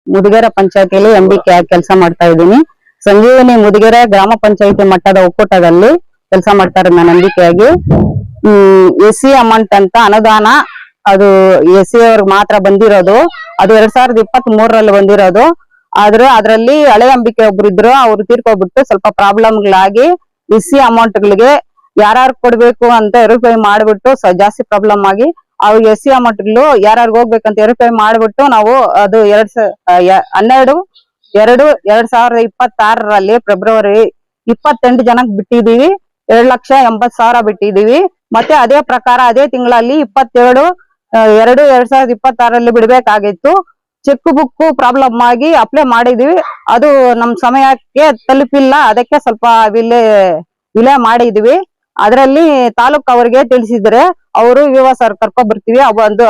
ಮುದಿಗೆರೆ ಪಂಚಾಯತಿಯಲ್ಲಿ MBK ಆಗಿ ಕೆಲಸ ಮಾಡ್ತಾ ಇದ್ದೀನಿ. ಸಂಜೀವಿನಿ ಮುದಿಗೆರೆ ಗ್ರಾಮ ಪಂಚಾಯತಿ ಮಟ್ಟದ ಒಕ್ಕೂಟದಲ್ಲಿ ಕೆಲಸ ಮಾಡ್ತಾರೆ. ನಾನು MBK ಆಗಿ SC ಅಮೌಂಟ್ ಅಂತ ಅನುದಾನ ಅದು SC ಅವ್ರಿಗೆ ಮಾತ್ರ ಬಂದಿರೋದು. ಅದು 2023ರಲ್ಲಿ ಬಂದಿರೋದು. ಆದ್ರೆ ಅದರಲ್ಲಿ ಹಳೆ MBK ಒಬ್ರು ಇದ್ರು, ಅವ್ರು ತೀರ್ಕೊಬಿಟ್ಟು ಸ್ವಲ್ಪ ಪ್ರಾಬ್ಲಮ್ಗಳಾಗಿ SC ಅಮೌಂಟ್ಗಳಿಗೆ ಯಾರು ಕೊಡ್ಬೇಕು ಅಂತ ವೆರಿಫೈ ಮಾಡ್ಬಿಟ್ಟು ಜಾಸ್ತಿ ಪ್ರಾಬ್ಲಮ್ ಆಗಿ ಅವು SC ಅಮೌಂಟ್ಗಳು ಯಾರ್ಯಾರಿಗೆ ಹೋಗ್ಬೇಕಂತ ವೆರಿಫೈ ಮಾಡ್ಬಿಟ್ಟು ನಾವು ಅದು 12/2/2026ರಲ್ಲಿ ಫೆಬ್ರವರಿ 28 ಜನಕ್ಕೆ ಬಿಟ್ಟಿದೀವಿ. 2,80,000 ಬಿಟ್ಟಿದೀವಿ. ಮತ್ತೆ ಅದೇ ಪ್ರಕಾರ ಅದೇ ತಿಂಗಳಲ್ಲಿ 27/2/2026ರಲ್ಲಿ ಬಿಡ್ಬೇಕಾಗಿತ್ತು. ಚೆಕ್ ಬುಕ್ ಪ್ರಾಬ್ಲಮ್ ಆಗಿ ಅಪ್ಲೈ ಮಾಡಿದೀವಿ. ಅದು ನಮ್ ಸಮಯಕ್ಕೆ ತಲುಪಿಲ್ಲ. ಅದಕ್ಕೆ ಸ್ವಲ್ಪ ವಿಲೇ ಮಾಡಿದೀವಿ. ಅದರಲ್ಲಿ ತಾಲೂಕ್ ಅವರಿಗೆ ತಿಳಿಸಿದ್ರೆ ಅವರು ಸರ್ ಕರ್ಕೊಂಡ್ ಬರ್ತೀವಿ,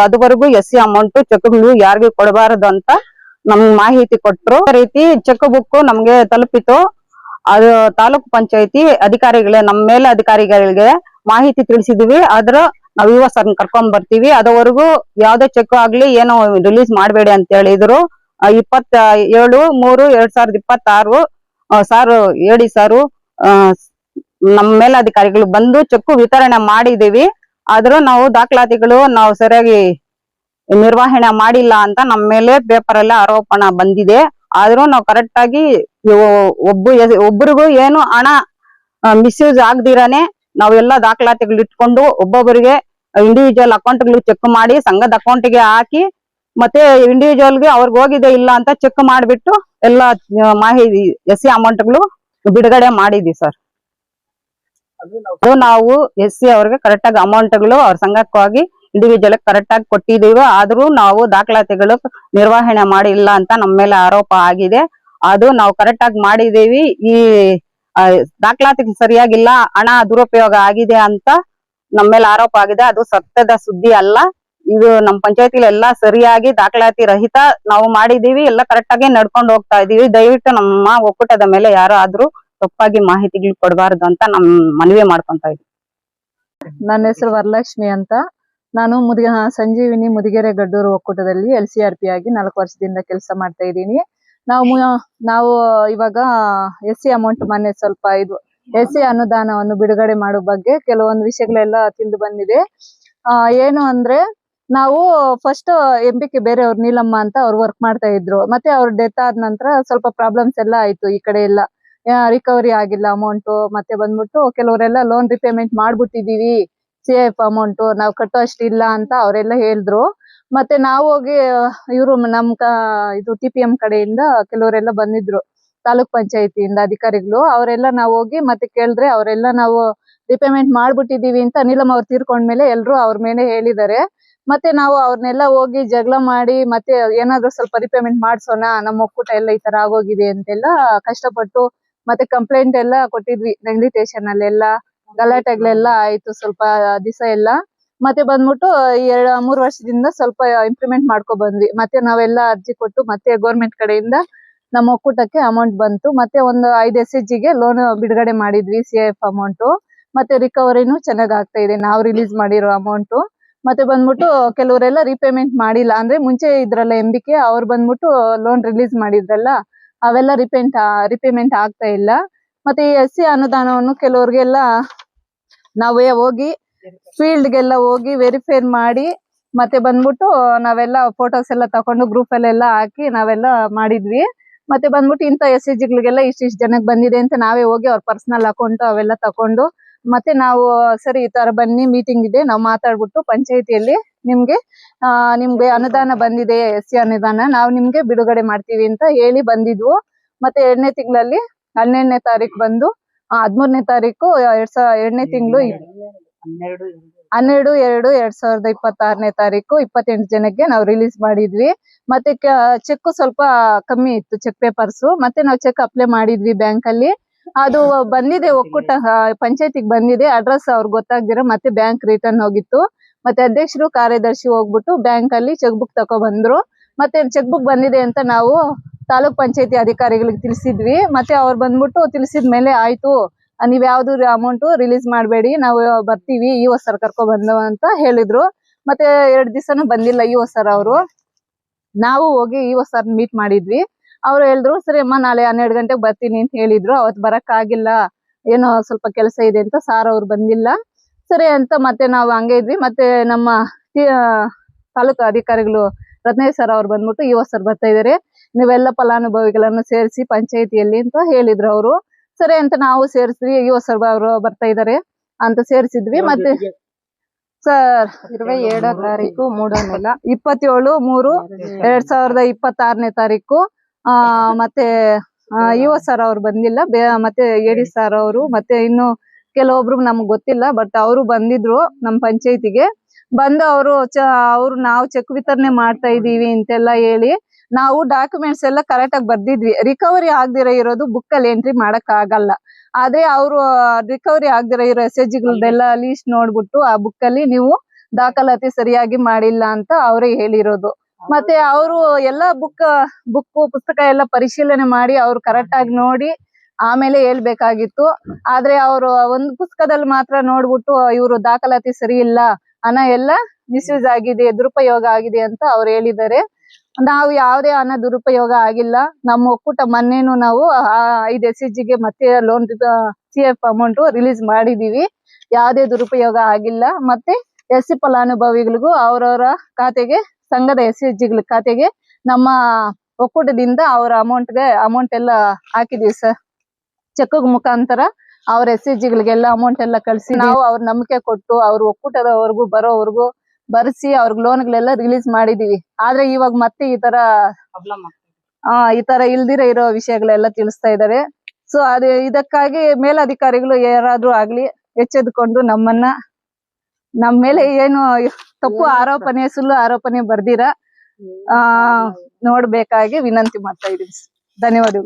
ಅದುವರೆಗೂ SC ಅಮೌಂಟ್ ಚೆಕ್ಗಳು ಯಾರಿಗೂ ಕೊಡಬಾರದು ಅಂತ ನಮ್ಗೆ ಮಾಹಿತಿ ಕೊಟ್ರು. ರೀತಿ ಚೆಕ್ ಬುಕ್ ನಮ್ಗೆ ತಲುಪಿತು. ಅದು ತಾಲೂಕ್ ಪಂಚಾಯತಿ ಅಧಿಕಾರಿಗಳೇ ನಮ್ಮ ಮೇಲೆ ಅಧಿಕಾರಿಗಳಿಗೆ ಮಾಹಿತಿ ತಿಳಿಸಿದೀವಿ. ಆದ್ರ ನಾವು ಸರ್ ಕರ್ಕೊಂಡ್ ಬರ್ತೀವಿ, ಅದುವರೆಗೂ ಯಾವ್ದೇ ಚೆಕ್ ಆಗ್ಲಿ ಏನೋ ರಿಲೀಸ್ ಮಾಡಬೇಡಿ ಅಂತ ಹೇಳಿದ್ರು. 27/3/2026 ಸಾರು ಹೇಳಿ ಸಾರು ನಮ್ಮ ಮೇಲಧಿಕಾರಿಗಳು ಬಂದು ಚೆಕ್ ವಿತರಣೆ ಮಾಡಿದೀವಿ. ಆದ್ರೂ ನಾವು ದಾಖಲಾತಿಗಳು ನಾವು ಸರಿಯಾಗಿ ನಿರ್ವಹಣೆ ಮಾಡಿಲ್ಲ ಅಂತ ನಮ್ಮ ಮೇಲೆ ಪೇಪರ್ ಎಲ್ಲ ಆರೋಪಣೆ ಬಂದಿದೆ. ಆದ್ರೂ ನಾವು ಕರೆಕ್ಟ್ ಆಗಿ ಒಬ್ಬರಿಗೂ ಏನು ಹಣ ಮಿಸ್ಯೂಸ್ ಆಗದಿರಾನೆ ನಾವೆಲ್ಲ ದಾಖಲಾತಿಗಳು ಇಟ್ಕೊಂಡು ಒಬ್ಬೊಬ್ಬರಿಗೆ ಇಂಡಿವಿಜುವಲ್ ಅಕೌಂಟ್ಗಳು ಚೆಕ್ ಮಾಡಿ ಸಂಘದ ಅಕೌಂಟ್ಗೆ ಹಾಕಿ ಮತ್ತೆ ಇಂಡಿವಿಜುವಲ್ಗೆ ಅವ್ರಿಗೆ ಹೋಗಿದೆ ಇಲ್ಲ ಅಂತ ಚೆಕ್ ಮಾಡಿಬಿಟ್ಟು ಎಲ್ಲ ಮಾಹಿತಿ SC ಅಮೌಂಟ್ಗಳು ಬಿಡುಗಡೆ ಮಾಡಿದ್ವಿ ಸರ್. ಅದು ನಾವು SC ಅವ್ರಿಗೆ ಕರೆಕ್ಟ್ ಆಗಿ ಅಮೌಂಟ್ಗಳು ಅವ್ರ ಸಂಘಕ್ಕಾಗಿ ಇಂಡಿವಿಜುವಲ್ ಕರೆಕ್ಟ್ ಆಗಿ ಕೊಟ್ಟಿದ್ದೀವಿ. ಆದ್ರೂ ನಾವು ದಾಖಲಾತಿಗಳು ನಿರ್ವಹಣೆ ಮಾಡಿಲ್ಲ ಅಂತ ನಮ್ಮ ಮೇಲೆ ಆರೋಪ ಆಗಿದೆ. ಅದು ನಾವು ಕರೆಕ್ಟ್ ಆಗಿ ಮಾಡಿದೀವಿ. ಈ ದಾಖಲಾತಿ ಸರಿಯಾಗಿಲ್ಲ, ಹಣ ದುರುಪಯೋಗ ಆಗಿದೆ ಅಂತ ನಮ್ಮ ಮೇಲೆ ಆರೋಪ ಆಗಿದೆ. ಅದು ಸತ್ಯದ ಸುದ್ದಿ ಅಲ್ಲ. ಇದು ನಮ್ಮ ಪಂಚಾಯತಿಲಿ ಎಲ್ಲಾ ಸರಿಯಾಗಿ ದಾಖಲಾತಿ ರಹಿತ ನಾವು ಮಾಡಿದೀವಿ. ಎಲ್ಲ ಕರೆಕ್ಟ್ ಆಗಿ ನಡ್ಕೊಂಡು ಹೋಗ್ತಾ ಇದೀವಿ. ದಯವಿಟ್ಟು ನಮ್ಮ ಒಕ್ಕೂಟದ ಮೇಲೆ ಯಾರು ಆದ್ರೂ ತಪ್ಪಾಗಿ ಮಾಹಿತಿಗಳು ಕೊಡಬಾರದು ಅಂತ ನಮ್ ಮನವಿ ಮಾಡ್ಕೊಂತ ಇದ್ದೀವಿ. ನನ್ನ ಹೆಸರು ವರಲಕ್ಷ್ಮಿ ಅಂತ. ನಾನು ಸಂಜೀವಿನಿ ಮುದಿಗೆರೆ ಗಡ್ಡೂರು ಒಕ್ಕೂಟದಲ್ಲಿ LCRP ಆಗಿ 4 ವರ್ಷದಿಂದ ಕೆಲಸ ಮಾಡ್ತಾ ಇದ್ದೀನಿ. ನಾವು ಇವಾಗ SC ಅಮೌಂಟ್ ಮೊನ್ನೆ ಸ್ವಲ್ಪ SC ಅನುದಾನವನ್ನು ಬಿಡುಗಡೆ ಮಾಡೋ ಬಗ್ಗೆ ಕೆಲವೊಂದು ವಿಷಯಗಳೆಲ್ಲ ತಿಳಿದು ಬಂದಿದೆ. ಏನು ಅಂದ್ರೆ ನಾವು ಫಸ್ಟ್ MBK ಬೇರೆಯವ್ರು ನೀಲಮ್ಮ ಅಂತ ಅವ್ರು ವರ್ಕ್ ಮಾಡ್ತಾ ಇದ್ರು. ಮತ್ತೆ ಅವ್ರ ಡೆತ್ ಆದ ನಂತರ ಸ್ವಲ್ಪ ಪ್ರಾಬ್ಲಮ್ಸ್ ಎಲ್ಲ ಆಯ್ತು. ಈ ಕಡೆ ಎಲ್ಲ ರಿಕವರಿ ಆಗಿಲ್ಲ ಅಮೌಂಟ್. ಮತ್ತೆ ಬಂದ್ಬಿಟ್ಟು ಕೆಲವರೆಲ್ಲ ಲೋನ್ ರಿಪೇಮೆಂಟ್ ಮಾಡ್ಬಿಟ್ಟಿದೀವಿ, CF ಅಮೌಂಟ್ ನಾವು ಕಟ್ಟೋ ಅಷ್ಟಿಲ್ಲ ಅಂತ ಅವರೆಲ್ಲ ಹೇಳಿದ್ರು. ಮತ್ತೆ ನಾವು ಹೋಗಿ ಇವರು ನಮ್ TPM ಕಡೆಯಿಂದ ಕೆಲವರೆಲ್ಲ ಬಂದಿದ್ರು, ತಾಲೂಕ್ ಪಂಚಾಯತಿಯಿಂದ ಅಧಿಕಾರಿಗಳು. ಅವರೆಲ್ಲ ನಾವು ಹೋಗಿ ಮತ್ತೆ ಕೇಳಿದ್ರೆ ಅವರೆಲ್ಲ ನಾವು ರಿಪೇಮೆಂಟ್ ಮಾಡ್ಬಿಟ್ಟಿದೀವಿ ಅಂತ ನೀಲಮ್ಮ ಅವ್ರು ತೀರ್ಕೊಂಡ್ಮೇಲೆ ಎಲ್ರು ಅವ್ರ ಮೇಲೆ ಹೇಳಿದ್ದಾರೆ. ಮತ್ತೆ ನಾವು ಅವ್ರನ್ನೆಲ್ಲ ಹೋಗಿ ಜಗಳ ಮಾಡಿ ಮತ್ತೆ ಏನಾದ್ರು ಸ್ವಲ್ಪ ರಿಪೇಮೆಂಟ್ ಮಾಡ್ಸೋಣ, ನಮ್ಮ ಒಕ್ಕೂಟ ಎಲ್ಲ ಈ ತರ ಆಗೋಗಿದೆ ಅಂತೆಲ್ಲ ಕಷ್ಟಪಟ್ಟು ಮತ್ತೆ ಕಂಪ್ಲೇಂಟ್ ಎಲ್ಲ ಕೊಟ್ಟಿದ್ವಿ. ನೆಗಡಿ ಸ್ಟೇಷನ್ ಅಲ್ಲೆಲ್ಲ ಗಲಾಟೆಗಳೆಲ್ಲ ಆಯ್ತು ಸ್ವಲ್ಪ ದಿವಸ ಎಲ್ಲ. ಮತ್ತೆ ಬಂದ್ಬಿಟ್ಟು 2-3 ವರ್ಷದಿಂದ ಸ್ವಲ್ಪ ಇಂಪ್ಲಿಮೆಂಟ್ ಮಾಡ್ಕೊ ಬಂದ್ವಿ. ಮತ್ತೆ ನಾವೆಲ್ಲ ಅರ್ಜಿ ಕೊಟ್ಟು ಮತ್ತೆ ಗೌರ್ಮೆಂಟ್ ಕಡೆಯಿಂದ ನಮ್ಮ ಒಕ್ಕೂಟಕ್ಕೆ ಅಮೌಂಟ್ ಬಂತು. ಮತ್ತೆ ಒಂದು 5 SHGಗೆ ಲೋನ್ ಬಿಡುಗಡೆ ಮಾಡಿದ್ವಿ, CF ಅಮೌಂಟ್. ಮತ್ತೆ ರಿಕವರಿನೂ ಚೆನ್ನಾಗ್ ಆಗ್ತಾ ಇದೆ ನಾವು ರಿಲೀಸ್ ಮಾಡಿರೋ ಅಮೌಂಟ್. ಮತ್ತೆ ಬಂದ್ಬಿಟ್ಟು ಕೆಲವರೆಲ್ಲ ರಿಪೇಮೆಂಟ್ ಮಾಡಿಲ್ಲ, ಅಂದ್ರೆ ಮುಂಚೆ ಇದ್ರಲ್ಲ MBK ಅವ್ರು ಬಂದ್ಬಿಟ್ಟು ಲೋನ್ ರಿಲೀಸ್ ಮಾಡಿದ್ರಲ್ಲ ಅವೆಲ್ಲ ರಿಪೇಮೆಂಟ್ ಆಗ್ತಾ ಇಲ್ಲ. ಮತ್ತೆ ಈ SC ಅನುದಾನವನ್ನು ಕೆಲವ್ರಿಗೆಲ್ಲ ನಾವೇ ಹೋಗಿ ಫೀಲ್ಡ್ಗೆಲ್ಲ ಹೋಗಿ ವೆರಿಫೈ ಮಾಡಿ ಮತ್ತೆ ಬಂದ್ಬಿಟ್ಟು ನಾವೆಲ್ಲ ಫೋಟೋಸ್ ಎಲ್ಲ ತಕೊಂಡು ಗ್ರೂಪ್ ಅಲ್ಲೆಲ್ಲ ಹಾಕಿ ನಾವೆಲ್ಲ ಮಾಡಿದ್ವಿ. ಮತ್ತೆ ಬಂದ್ಬಿಟ್ಟು ಇಂಥ SHGಗಳಿಗೆಲ್ಲ ಇಷ್ಟಿಷ್ಟು ಜನಕ್ಕೆ ಬಂದಿದೆ ಅಂತ ನಾವೇ ಹೋಗಿ ಅವ್ರ ಪರ್ಸನಲ್ ಅಕೌಂಟ್ ಅವೆಲ್ಲ ತಕೊಂಡು ಮತ್ತೆ ನಾವು ಸರಿ ಈ ತರ ಬನ್ನಿ ಮೀಟಿಂಗ್ ಇದೆ, ನಾವು ಮಾತಾಡ್ಬಿಟ್ಟು ಪಂಚಾಯತಿಯಲ್ಲಿ ನಿಮ್ಗೆ ಅನುದಾನ ಬಂದಿದೆ, SC ಅನುದಾನ ನಾವು ನಿಮ್ಗೆ ಬಿಡುಗಡೆ ಮಾಡ್ತೀವಿ ಅಂತ ಹೇಳಿ ಬಂದಿದ್ವು. ಮತ್ತೆ 2ನೇ ತಿಂಗಳಲ್ಲಿ 12ನೇ ತಾರೀಕು ಬಂದು 13ನೇ ತಾರೀಕು 2ನೇ ತಿಂಗಳು 12/2/2026ನೇ ತಾರೀಕು 28 ಜನಕ್ಕೆ ನಾವು ರಿಲೀಸ್ ಮಾಡಿದ್ವಿ. ಮತ್ತೆ ಚೆಕ್ ಸ್ವಲ್ಪ ಕಮ್ಮಿ ಇತ್ತು, ಚೆಕ್ ಪೇಪರ್ಸ್. ಮತ್ತೆ ನಾವು ಚೆಕ್ ಅಪ್ಲೈ ಮಾಡಿದ್ವಿ ಬ್ಯಾಂಕ್ ಅಲ್ಲಿ. ಅದು ಬಂದಿದೆ ಒಕ್ಕೂಟ ಪಂಚಾಯತಿಗೆ ಬಂದಿದೆ, ಅಡ್ರೆಸ್ ಅವ್ರಿಗೆ ಗೊತ್ತಾಗ್ದಿರ ಮತ್ತೆ ಬ್ಯಾಂಕ್ ರಿಟರ್ನ್ ಹೋಗಿತ್ತು. ಮತ್ತೆ ಅಧ್ಯಕ್ಷರು ಕಾರ್ಯದರ್ಶಿ ಹೋಗ್ಬಿಟ್ಟು ಬ್ಯಾಂಕ್ ಅಲ್ಲಿ ಚೆಕ್ ಬುಕ್ ತಕೊ ಬಂದ್ರು. ಮತ್ತೆ ಚೆಕ್ ಬುಕ್ ಬಂದಿದೆ ಅಂತ ನಾವು ತಾಲೂಕ್ ಪಂಚಾಯತಿ ಅಧಿಕಾರಿಗಳಿಗೆ ತಿಳಿಸಿದ್ವಿ. ಮತ್ತೆ ಅವ್ರು ಬಂದ್ಬಿಟ್ಟು ತಿಳಿಸಿದ್ಮೇಲೆ ಆಯ್ತು, ನೀವ್ ಯಾವ್ದು ಅಮೌಂಟ್ ರಿಲೀಸ್ ಮಾಡಬೇಡಿ, ನಾವು ಬರ್ತೀವಿ, ಸರ್ ಕರ್ಕೊ ಬಂದವ ಅಂತ ಹೇಳಿದ್ರು. ಮತ್ತೆ 2 ದಿವಸನೂ ಬಂದಿಲ್ಲ ಸರ್ ಅವರು. ನಾವು ಹೋಗಿ ಇಒ ಸರ್ ಮೀಟ್ ಮಾಡಿದ್ವಿ. ಅವ್ರು ಹೇಳಿದ್ರು ಸರಿ ಅಮ್ಮ ನಾಳೆ 12 ಗಂಟೆಗೆ ಬರ್ತೀನಿ ಅಂತ ಹೇಳಿದ್ರು. ಅವತ್ ಬರಕ್ ಆಗಿಲ್ಲ, ಏನೋ ಸ್ವಲ್ಪ ಕೆಲಸ ಇದೆ ಅಂತ ಸಾರ್ ಅವ್ರು ಬಂದಿಲ್ಲ. ಸರಿ ಅಂತ ಮತ್ತೆ ನಾವು ಹಂಗೆ ಇದ್ವಿ. ಮತ್ತೆ ನಮ್ಮ ತಾಲೂಕು ಅಧಿಕಾರಿಗಳು ರತ್ನೇಶ್ ಸರ್ ಅವ್ರು ಬಂದ್ಬಿಟ್ಟು ಇಒ ಸರ್ ಬರ್ತಾ ಇದಾರೆ, ನೀವೆಲ್ಲ ಫಲಾನುಭವಿಗಳನ್ನು ಸೇರಿಸಿ ಪಂಚಾಯತಿಯಲ್ಲಿ ಅಂತ ಹೇಳಿದ್ರು ಅವರು. ಸರಿ ಅಂತ ನಾವು ಸೇರಿಸಿದ್ವಿ, ಇಒ ಸರ್ ಅವರು ಬರ್ತಾ ಇದಾರೆ ಅಂತ ಸೇರಿಸಿದ್ವಿ. ಮತ್ತೆ ಸರ್ 27 ತಾರೀಕು 3ನೇ ನೆಲ 27/3/2026 ತಾರೀಕು ಮತ್ತೆ ಇಒ ಸರ್ ಅವ್ರು ಬಂದಿಲ್ಲ. ಮತ್ತೆ ಎಡಿ ಸರ್ ಅವರು ಮತ್ತೆ ಇನ್ನು ಕೆಲವೊಬ್ರು ನಮ್ಗೆ ಗೊತ್ತಿಲ್ಲ, ಬಟ್ ಅವರು ಬಂದಿದ್ರು ನಮ್ಮ ಪಂಚಾಯತಿಗೆ. ಬಂದು ಅವ್ರು ನಾವು ಚೆಕ್ ವಿತರಣೆ ಮಾಡ್ತಾ ಇದೀವಿ ಅಂತೆಲ್ಲ ಹೇಳಿ, ನಾವು ಡಾಕ್ಯುಮೆಂಟ್ಸ್ ಎಲ್ಲ ಕರೆಕ್ಟ್ ಆಗಿ ಬರ್ದಿದ್ವಿ. ರಿಕವರಿ ಆಗದಿರೋ ಇರೋದು ಬುಕ್ ಅಲ್ಲಿ ಎಂಟ್ರಿ ಮಾಡಕ್ ಆಗಲ್ಲ. ಅದೇ ಅವರು ರಿಕವರಿ ಆಗದಿರೋ ಇರೋ SHGಗಳದೆಲ್ಲ ಲೀಸ್ಟ್ ನೋಡ್ಬಿಟ್ಟು ಆ ಬುಕ್ ಅಲ್ಲಿ ನೀವು ದಾಖಲಾತಿ ಸರಿಯಾಗಿ ಮಾಡಿಲ್ಲ ಅಂತ ಅವರೇ ಹೇಳಿರೋದು. ಮತ್ತೆ ಅವರು ಎಲ್ಲ ಪುಸ್ತಕ ಎಲ್ಲ ಪರಿಶೀಲನೆ ಮಾಡಿ ಅವ್ರು ಕರೆಕ್ಟ್ ಆಗಿ ನೋಡಿ ಆಮೇಲೆ ಹೇಳ್ಬೇಕಾಗಿತ್ತು. ಆದ್ರೆ ಅವರು ಒಂದು ಪುಸ್ತಕದಲ್ಲಿ ಮಾತ್ರ ನೋಡ್ಬಿಟ್ಟು ಇವರು ದಾಖಲಾತಿ ಸರಿ ಇಲ್ಲ, ಹಣ ಎಲ್ಲ ಮಿಸ್ಯೂಸ್ ಆಗಿದೆ, ದುರುಪಯೋಗ ಆಗಿದೆ ಅಂತ ಅವ್ರು ಹೇಳಿದ್ದಾರೆ. ನಾವು ಯಾವುದೇ ಹಣ ದುರುಪಯೋಗ ಆಗಿಲ್ಲ. ನಮ್ಮ ಒಕ್ಕೂಟ ಮೊನ್ನೆನು ನಾವು 5 SHGಗೆ ಮತ್ತೆ ಲೋನ್ CF ಅಮೌಂಟ್ ರಿಲೀಸ್ ಮಾಡಿದೀವಿ. ಯಾವುದೇ ದುರುಪಯೋಗ ಆಗಿಲ್ಲ. ಮತ್ತೆ SC ಫಲಾನುಭವಿಗಳಿಗೂ ಅವರವರ ಖಾತೆಗೆ, ಸಂಘದ SHGಗಳ ಖಾತೆಗೆ ನಮ್ಮ ಒಕ್ಕೂಟದಿಂದ ಅವರ ಅಮೌಂಟ್ ಎಲ್ಲ ಹಾಕಿದೀವಿ ಸರ್. ಚೆಕ್ ಮುಖಾಂತರ ಅವ್ರ SHGಗಳಿಗೆಲ್ಲ ಅಮೌಂಟ್ ಎಲ್ಲ ಕಳ್ಸಿ ನಾವು ಅವ್ರ ನಂಬಿಕೆ ಕೊಟ್ಟು ಅವ್ರ ಒಕ್ಕೂಟದವರೆಗೂ ಬರೋವರೆಗೂ ಬರ್ಸಿ ಅವ್ರಿಗೆ ಲೋನ್ಗಳೆಲ್ಲ ರಿಲೀಸ್ ಮಾಡಿದೀವಿ. ಆದ್ರೆ ಇವಾಗ ಮತ್ತೆ ಈ ತರ ಇಲ್ದಿರ ಇರೋ ವಿಷಯಗಳೆಲ್ಲ ತಿಳಿಸ್ತಾ ಇದಾರೆ. ಸೊ ಅದೇ ಇದಕ್ಕಾಗಿ ಮೇಲಧಿಕಾರಿಗಳು ಯಾರಾದ್ರೂ ಆಗ್ಲಿ ಎಚ್ಚೆದ್ಕೊಂಡು ನಮ್ಮ ಮೇಲೆ ಏನು ತಪ್ಪು ಆರೋಪನೆ, ಸುಳ್ಳು ಆರೋಪನೆ ಬರ್ದಿರ ನೋಡ್ಬೇಕಾಗಿ ವಿನಂತಿ ಮಾಡ್ತಾ ಇದೀವಿ. ಧನ್ಯವಾದಗಳು.